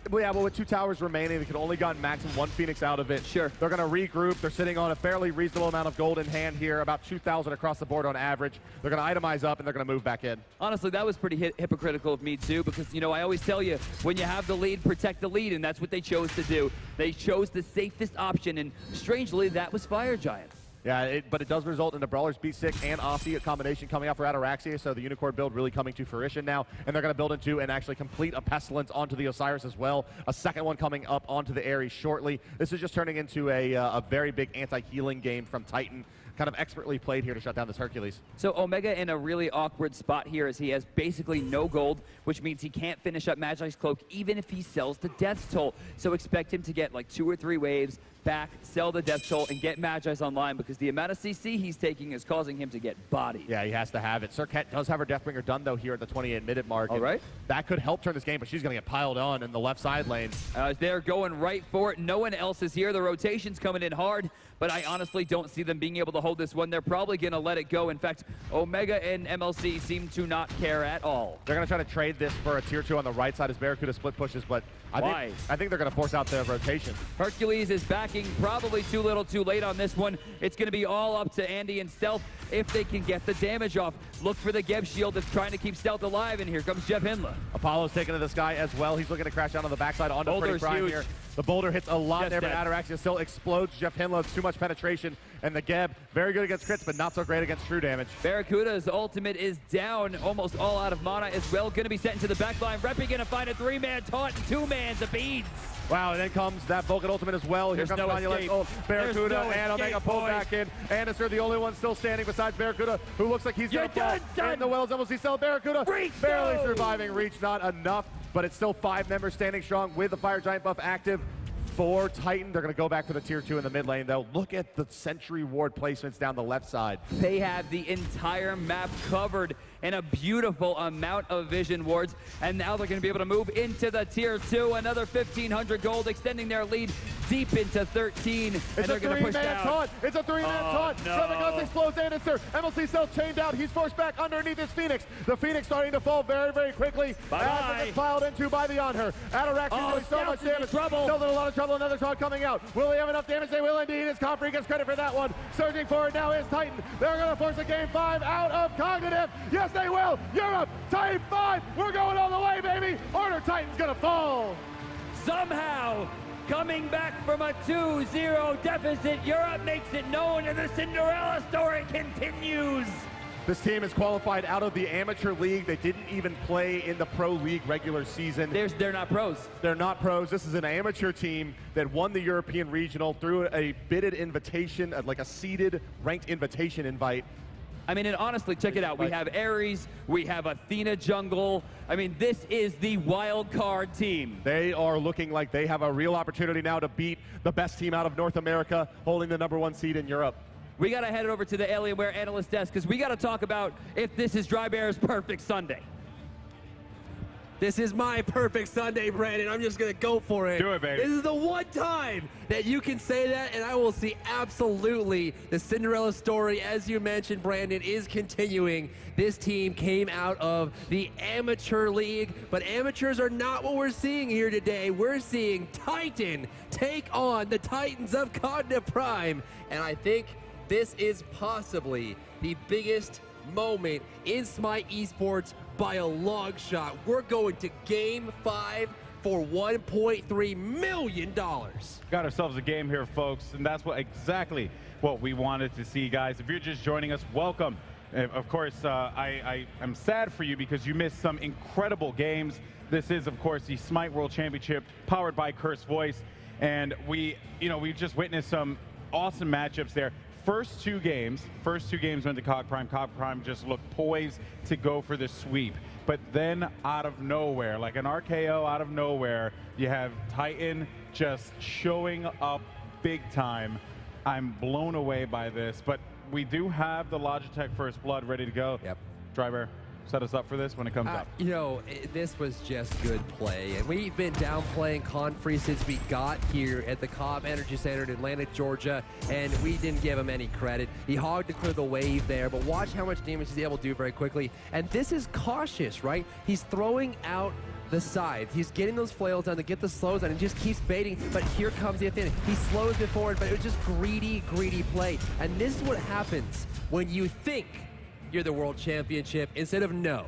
Well, with 2 towers remaining, they could only gotten maximum 1 Phoenix out of it. Sure. They're going to regroup. They're sitting on a fairly reasonable amount of gold in hand here, about 2,000 across the board on average. They're going to itemize up, and they're going to move back in. Honestly, that was pretty hypocritical of me, too, because, you know, I always tell you, when you have the lead, protect the lead, and that's what they chose to do. They chose the safest option, and strangely, that was Fire Giant. Yeah, but it does result in the Brawlers, B6, and Aussie, a combination coming out for Ataraxia, so the Unicorn build really coming to fruition now, and they're going to build into and actually complete a Pestilence onto the Osiris as well. A second one coming up onto the Ares shortly. This is just turning into a very big anti-healing game from Titan. Kind of expertly played here to shut down this Hercules. So Omega in a really awkward spot here as he has basically no gold, which means he can't finish up Magi's Cloak even if he sells the Death's Toll. So expect him to get like 2 or 3 waves back, sell the Death's Toll, and get Magi's online because the amount of CC he's taking is causing him to get bodied. Yeah, he has to have it. Cirquette does have her Deathbringer done, though, here at the 28-minute mark. All right. That could help turn this game, but she's going to get piled on in the left side lane. They're going right for it. No one else is here. The rotation's coming in hard, but I honestly don't see them being able to hold this one. They're probably going to let it go. In fact, Omega and MLC seem to not care at all. They're going to try to trade this for a tier 2 on the right side as Barracuda split pushes, but I think they're going to force out the rotation. Hercules is backing probably too little too late on this one. It's going to be all up to Andy and Stealth if they can get the damage off. Look for the Geb shield that's trying to keep Stealth alive, and here comes Jeff Hinla. Apollo's taking to this guy as well. He's looking to crash down on the backside onto Pretty Prime here. The boulder hits a lot there, but Ataraxia still explodes. Jeff Hinla, too much penetration, and the Geb, very good against crits, but not so great against true damage. Barracuda's ultimate is down, almost all out of mana as well. Going to be sent into the backline. Reppy going to find a 3-man taunt and 2-man to beads. Wow, and then comes that Vulcan ultimate as well. Here comes Barracuda and Omega pulled back in. Anderson, the only one still standing besides Barracuda, who looks like he's going to fall in the wells. Almost cell Barracuda, barely surviving. Reach not enough, but it's still 5 members standing strong with the Fire Giant buff active. For Titan, they're going to go back for the tier 2 in the mid lane, though. Look at the Sentry Ward placements down the left side. They have the entire map covered in a beautiful amount of vision wards, and now they're going to be able to move into the tier 2. Another 1,500 gold, extending their lead deep into 13, and they're going to push down. Taunt. It's a 3-man taunt. No. Seven Guns explodes Anderson. MLC Self chained out. He's forced back underneath his Phoenix. The Phoenix starting to fall very, very quickly. As it gets piled into by the on-her. Ataraxia doing so much damage. Still in a lot of trouble. Another taunt coming out. Will they have enough damage? They will indeed. As Comfrey gets credit for that one. Surging forward now is Titan. They're going to force a game 5 out of Cognitive. Yes, they will. Europe, Titan 5. We're going all the way, baby. Order Titan's going to fall. Somehow, coming back from a 2-0 deficit, Europe makes it known, and the Cinderella story continues. This team is qualified out of the amateur league. They didn't even play in the pro league regular season. They're not pros. They're not pros. This is an amateur team that won the European Regional through a bidded invitation, like a seeded ranked invitation invite. I mean, and honestly, check it out. We have Ares, we have Athena Jungle. I mean, this is the wild card team. They are looking like they have a real opportunity now to beat the best team out of North America, holding the #1 seed in Europe. We got to head over to the Alienware analyst desk because we got to talk about if this is Drybear's perfect Sunday. This is my perfect Sunday, Brandon. I'm just going to go for it. Do it, baby. This is the one time that you can say that, and I will see absolutely the Cinderella story, as you mentioned, Brandon, is continuing. This team came out of the amateur league, but amateurs are not what we're seeing here today. We're seeing Titan take on the Titans of Cognitive Prime, and I think this is possibly the biggest moment in Smite Esports by a long shot. We're going to Game 5 for $1.3 million. Got ourselves a game here, folks, and that's exactly what we wanted to see, guys. If you're just joining us, welcome. Of course, I am sad for you because you missed some incredible games. This is, of course, the Smite World Championship powered by Curse Voice, and we just witnessed some awesome matchups there. First two games went to Cog Prime. Cog Prime just looked poised to go for the sweep. But then out of nowhere, like an RKO out of nowhere, you have Titan just showing up big time. I'm blown away by this, but we do have the Logitech First Blood ready to go. Yep. Driver, set us up for this when it comes up. You know, this was just good play. And we've been downplaying Confrey since we got here at the Cobb Energy Center in Atlanta, Georgia, and we didn't give him any credit. He hogged to clear the wave there, but watch how much damage he's able to do very quickly. And this is cautious, right? He's throwing out the side. He's getting those flails down to get the slows on and just keeps baiting, but here comes the Athena. He slows it forward, but it was just greedy play. And this is what happens when you think you're the World Championship instead of no.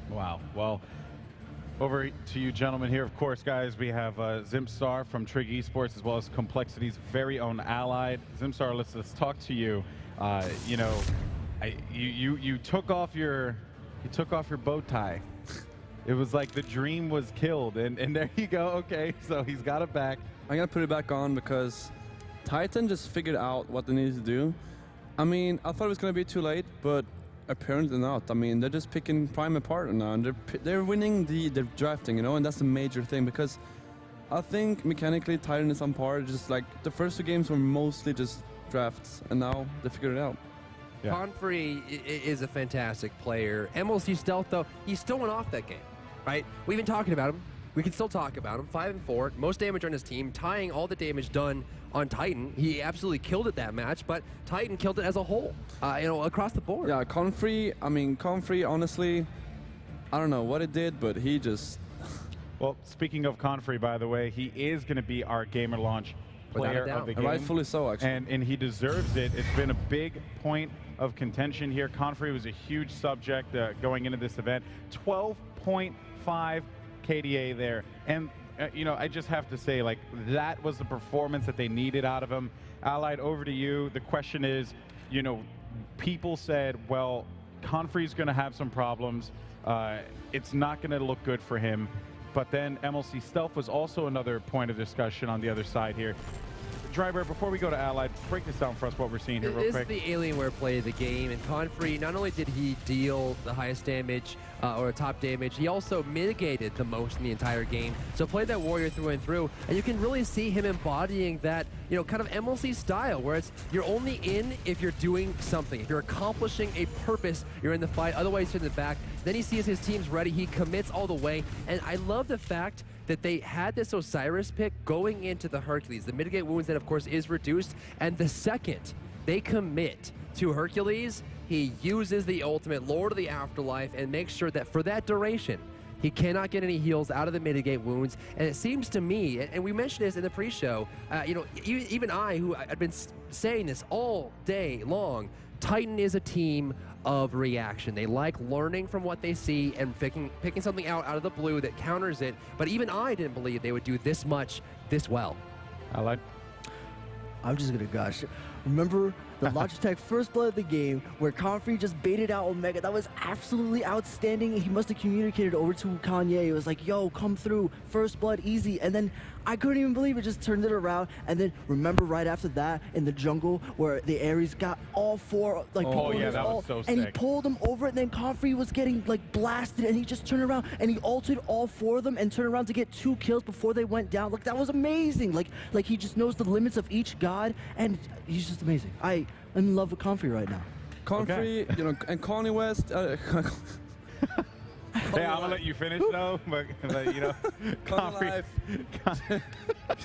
Wow. Well, over to you gentlemen here. Of course, guys, we have Zimstar from Trig Esports as well as Complexity's very own Allied. Zimstar, let's talk to you. You know, you took off your bow tie. It was like the dream was killed, and there you go. Okay, so he's got it back. I'm gonna put it back on because Titan just figured out what they needed to do. I mean, I thought it was gonna be too late, but apparently not. I mean, they're just picking Prime apart now, and they're winning the drafting, you know, and that's the major thing because I think mechanically Titan is on par. Just like the first two games were mostly just drafts, and now they figured it out. Yeah. Confrey is a fantastic player. MLC Stealth, though, he still went off that game, right? We've been talking about him. We can still talk about him. 5 and 4, most damage on his team, tying all the damage done on Titan. He absolutely killed it that match, but Titan killed it as a whole, you know, across the board. Yeah, Confrey, honestly, I don't know what it did, but he just... Well, speaking of Confrey, by the way, he is going to be our Gamer Launch player of the game. Rightfully so, actually. And he deserves it. It's been a big point of contention here. Confrey was a huge subject going into this event. 12.5 KDA there. And, you know, I just have to say, like, that was the performance that they needed out of him. Allied, over to you. The question is, you know, people said, well, Confrey's going to have some problems. It's not going to look good for him. But then MLC Stealth was also another point of discussion on the other side here. Driver, before we go to Allied, break this down for us, what we're seeing here real quick. This is the Alienware play of the game, and Confrey, not only did he deal the highest damage or top damage, he also mitigated the most in the entire game. So play that warrior through and through, and you can really see him embodying that, you know, kind of MLC style, where it's you're only in if you're doing something. If you're accomplishing a purpose, you're in the fight. Otherwise, you're in the back. Then he sees his team's ready. He commits all the way, and I love the fact that they had this Osiris pick going into the Hercules. The mitigate wounds that, of course, is reduced. And the second they commit to Hercules, he uses the ultimate, Lord of the Afterlife, and makes sure that for that duration, he cannot get any heals out of the mitigate wounds. And it seems to me, and we mentioned this in the pre-show, you know, even I, who I've been saying this all day long, Titan is a team of reaction. They like learning from what they see and picking something out of the blue that counters it. But even I didn't believe they would do this much, this well. Allied? I'm just gonna gush. Remember the Logitech First Blood of the game where Confrey just baited out Omega? That was absolutely outstanding. He must have communicated over to Kanye. It was like, yo, come through, First Blood, easy. And then I couldn't even believe it, just turned it around. And then remember right after that in the jungle where the Ares got all four, like, oh yeah, that was so sick. And he pulled them over, and then Confrey was getting like blasted, and he just turned around and he ulted all 4 of them and turned around to get 2 kills before they went down. Like, that was amazing. Like he just knows the limits of each god, and he's just amazing. I'm in love with Confrey right now. Confrey, you know, and Connie West. Hey, I'm gonna let you finish though, but you know, Confrey.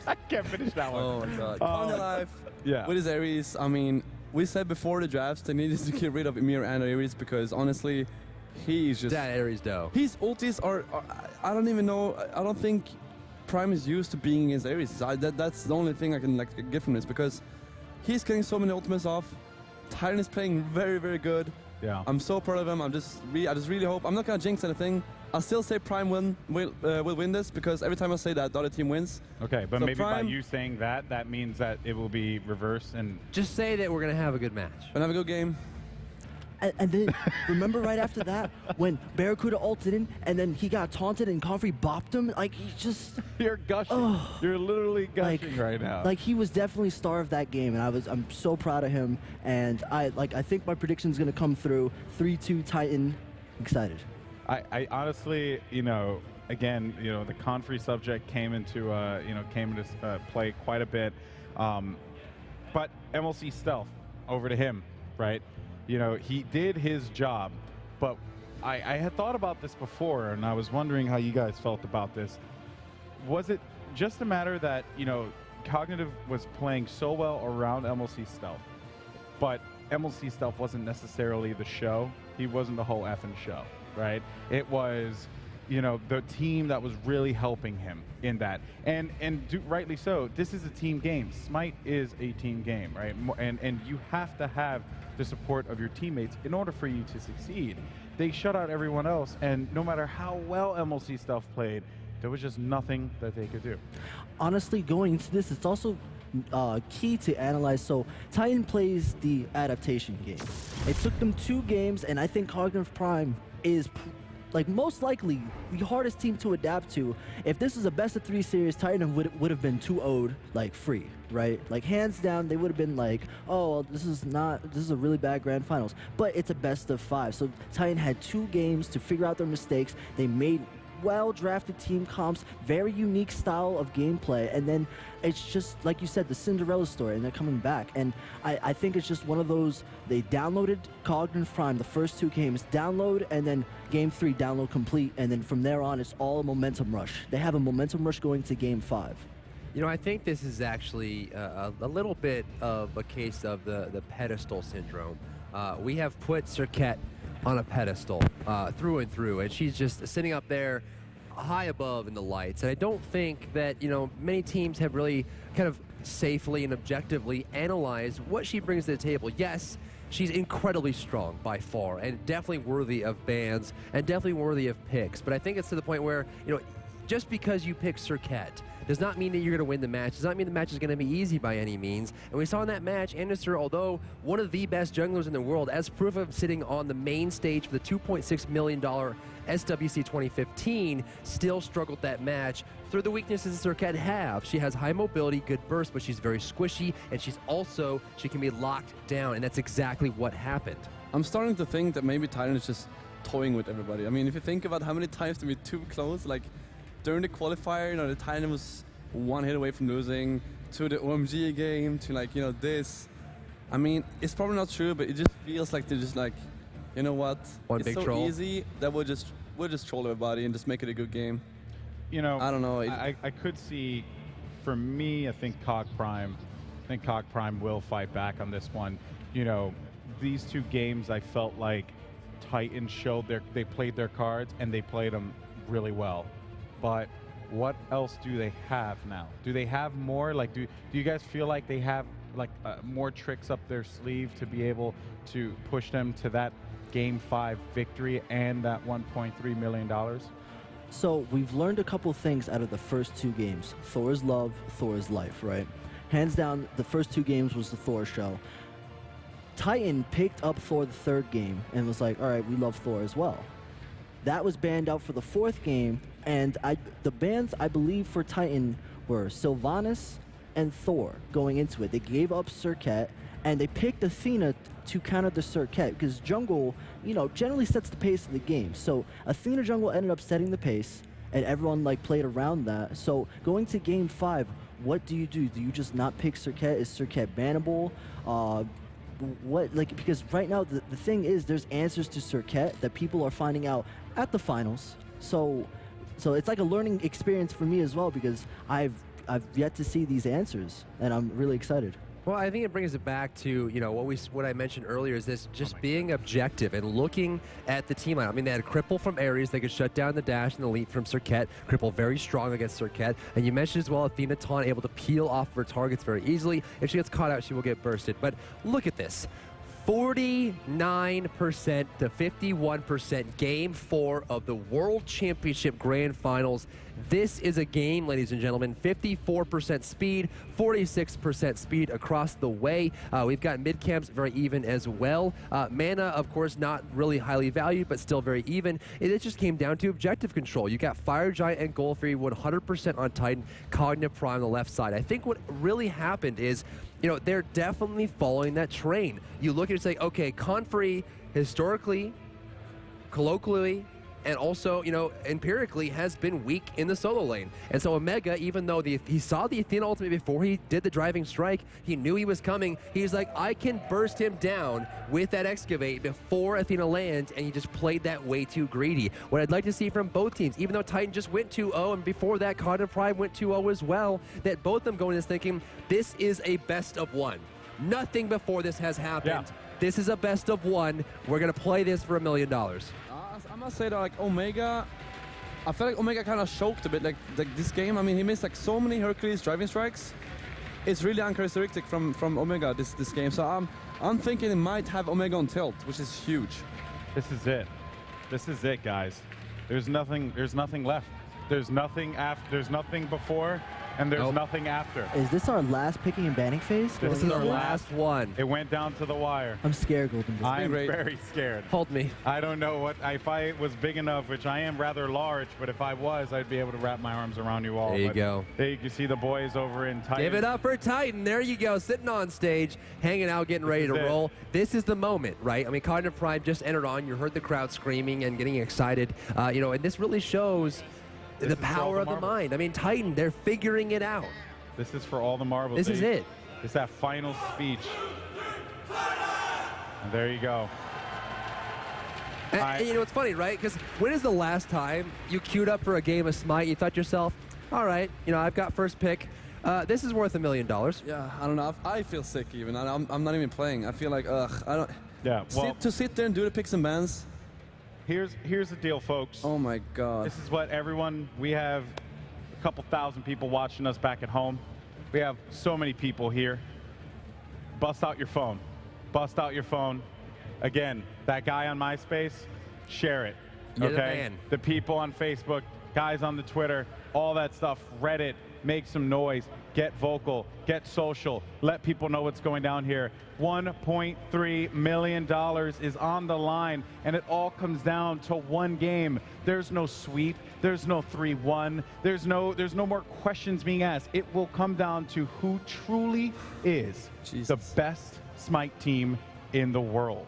I can't finish that one. Oh my God. Connie Life. Yeah. With his Ares, I mean, we said before the drafts they needed to get rid of Emir and Ares because honestly, he's just That Ares dough. His ultis are I don't even know. I don't think Prime is used to being his Ares. That's the only thing I can like give from this because he's getting so many ultimates off. Titan is playing very, very good. Yeah. I'm so proud of him. I just really hope. I'm not gonna jinx anything. I'll still say Prime will win this because every time I say that, the other team wins. Okay, but So maybe by Prime- you saying that, that means that it will be reversed and Just say that we're going to have a good match. But have a good game. And then, remember right after that, when Barracuda ulted in, and then he got taunted and Comfrey bopped him? Like, he just... You're gushing. You're literally gushing right now. Like, he was definitely star of that game, and I'm so proud of him. And I think my prediction's going to come through. 3-2 Titan. Excited. I honestly, again, the Comfrey subject came into play quite a bit. But MLC Stealth, over to him, right? He did his job, but I had thought about this before, and I was wondering how you guys felt about this. Was it just a matter that, Cognitive was playing so well around MLC Stealth, but MLC Stealth wasn't necessarily the show? He wasn't the whole effing show, right? It was, the team that was really helping him in that. And rightly so, this is a team game. Smite is a team game, right? And you have to have the support of your teammates in order for you to succeed. They shut out everyone else, and no matter how well MLC Stealth played, there was just nothing that they could do. Honestly, going into this, it's also key to analyze. So Titan plays the adaptation game. It took them 2 games, and I think Cognitive Prime is most likely the hardest team to adapt to. If this was a best of 3 series, Titan would have been 2-0'd free, right? Hands down, they would have been oh, this is a really bad grand finals. But it's a best of 5. So Titan had 2 games to figure out their mistakes. They made well-drafted team comps, very unique style of gameplay, and then it's just, like you said, the Cinderella story, and they're coming back. And I think it's just one of those, they downloaded Cognitive Prime, the first 2 games, download, and then Game 3, download complete, and then from there on, it's all a momentum rush. They have a momentum rush going to Game 5. I think this is actually a little bit of a case of the pedestal syndrome. We have put Cirquette on a pedestal through and through, and she's just sitting up there high above in the lights. And I don't think that many teams have really kind of safely and objectively analyzed what she brings to the table. Yes, she's incredibly strong by far, and definitely worthy of bans, and definitely worthy of picks. But I think it's to the point where just because you pick Cirquette does not mean that you're going to win the match. Does not mean the match is going to be easy by any means. And we saw in that match, Anderson, although one of the best junglers in the world, as proof of sitting on the main stage for the $2.6 million SWC 2015, still struggled that match through the weaknesses Cirquette have. She has high mobility, good burst, but she's very squishy, and she can be locked down, and that's exactly what happened. I'm starting to think that maybe Titan is just toying with everybody. I mean, if you think about how many times to be too close, during the qualifier, the Titan was 1 hit away from losing, to the OMG game, to this. I mean, it's probably not true, but it just feels like they're just you know what? One it's big so troll. Easy that we'll just troll everybody and just make it a good game. I don't know. I could see, for me, I think Cog Prime will fight back on this one. These 2 games, I felt like Titan showed they played their cards, and they played them really well. But what else do they have now? Do they have more? Do you guys feel like they have more tricks up their sleeve to be able to push them to that Game 5 victory and that $1.3 million? So we've learned a couple things out of the first 2 games. Thor is love, Thor is life, right? Hands down, the first 2 games was the Thor show. Titan picked up Thor the 3rd game and was like, all right, we love Thor as well. That was banned out for the 4th game, and the bans, I believe, for Titan were Sylvanas and Thor going into it. They gave up Cirquette, and they picked Athena to counter the Cirquette, because jungle, generally sets the pace of the game. So Athena jungle ended up setting the pace, and everyone played around that. So going to Game 5, what do? Do you just not pick Cirquette? Is Cirquette bannable? Because right now the thing is, there's answers to Cirquette that people are finding out at the finals. So it's like a learning experience for me as well, because I've yet to see these answers, and I'm really excited. Well, I think it brings it back to, what I mentioned earlier, is this just being objective and looking at the team line. I mean, they had a Cripple from Ares. They could shut down the dash and the leap from Cirquette. Cripple very strong against Cirquette. And you mentioned as well, Athena Taunt able to peel off of her targets very easily. If she gets caught out, she will get bursted. But look at this. 49% to 51%, Game 4 of the World Championship Grand Finals. This is a game, ladies and gentlemen, 54% speed, 46% speed across the way. We've got mid camps very even as well. Mana, of course, not really highly valued, but still very even. It just came down to objective control. You got Fire Giant and Gold Fury 100% on Titan, Cognitive Prime on the left side. I think what really happened is, you know, they're definitely following that train. You look at it and say, okay, Confrey historically, colloquially, and also, you know, empirically has been weak in the solo lane. And so Omega, even though he saw the Athena ultimate before he did the driving strike, he knew he was coming. He's like, I can burst him down with that excavate before Athena lands, and he just played that way too greedy. What I'd like to see from both teams, even though Titan just went 2-0, and before that Cognitive Prime went 2-0 as well, that both of them going in thinking, this is a best of one. Nothing before this has happened. Yeah. This is a best of one. We're going to play this for $1 million. I must say that, like, Omega, I feel like Omega kind of choked a bit, like this game. I mean, he missed like so many Hercules driving strikes. It's really uncharacteristic from Omega this game. So I'm thinking it might have Omega on tilt, which is huge. This is it. This is it, guys. There's nothing left. There's nothing after. There's nothing before, and there's nothing after. Is this our last picking and banning phase? This is our last one. It went down to the wire. I'm scared, Golden Beast. I'm great. very scared. Hold me. I don't know what, if I was big enough, which I am rather large, but if I was, I'd be able to wrap my arms around you all. There you But go. There you can see the boys over in Titan. Give it up for Titan. There you go, sitting on stage, hanging out, getting ready to is it. roll. This is the moment, right? I mean, Cognitive Prime just entered on. You heard the crowd screaming and getting excited. You know, and this really shows the is for all power the of the marbles. mind. I mean, Titan, they're figuring it out. This is for all the marbles. This is it. It's that final speech. And there you go. And you know, it's funny, right? Because when is the last time you queued up for a game of Smite, you thought to yourself, all right, you know, I've got first pick. This is worth $1 million. Yeah, I don't know. I feel sick even. I'm not even playing. I feel like, ugh, I don't. Yeah, well, To sit there and do the picks and bans. here's the deal, folks. Oh my God. This is what everyone, we have a couple thousand people watching us back at home. We have so many people here. Bust out your phone. Bust out your phone. Again, that guy on MySpace, share it. You're the Okay? man. The people on Facebook, guys on the Twitter, all that stuff, Reddit, make some noise, get vocal, get social, let people know what's going down here. $1.3 million is on the line, and it all comes down to one game. There's no sweep, there's no 3-1, there's no more questions being asked. It will come down to who truly is Jesus. the best Smite team in the world.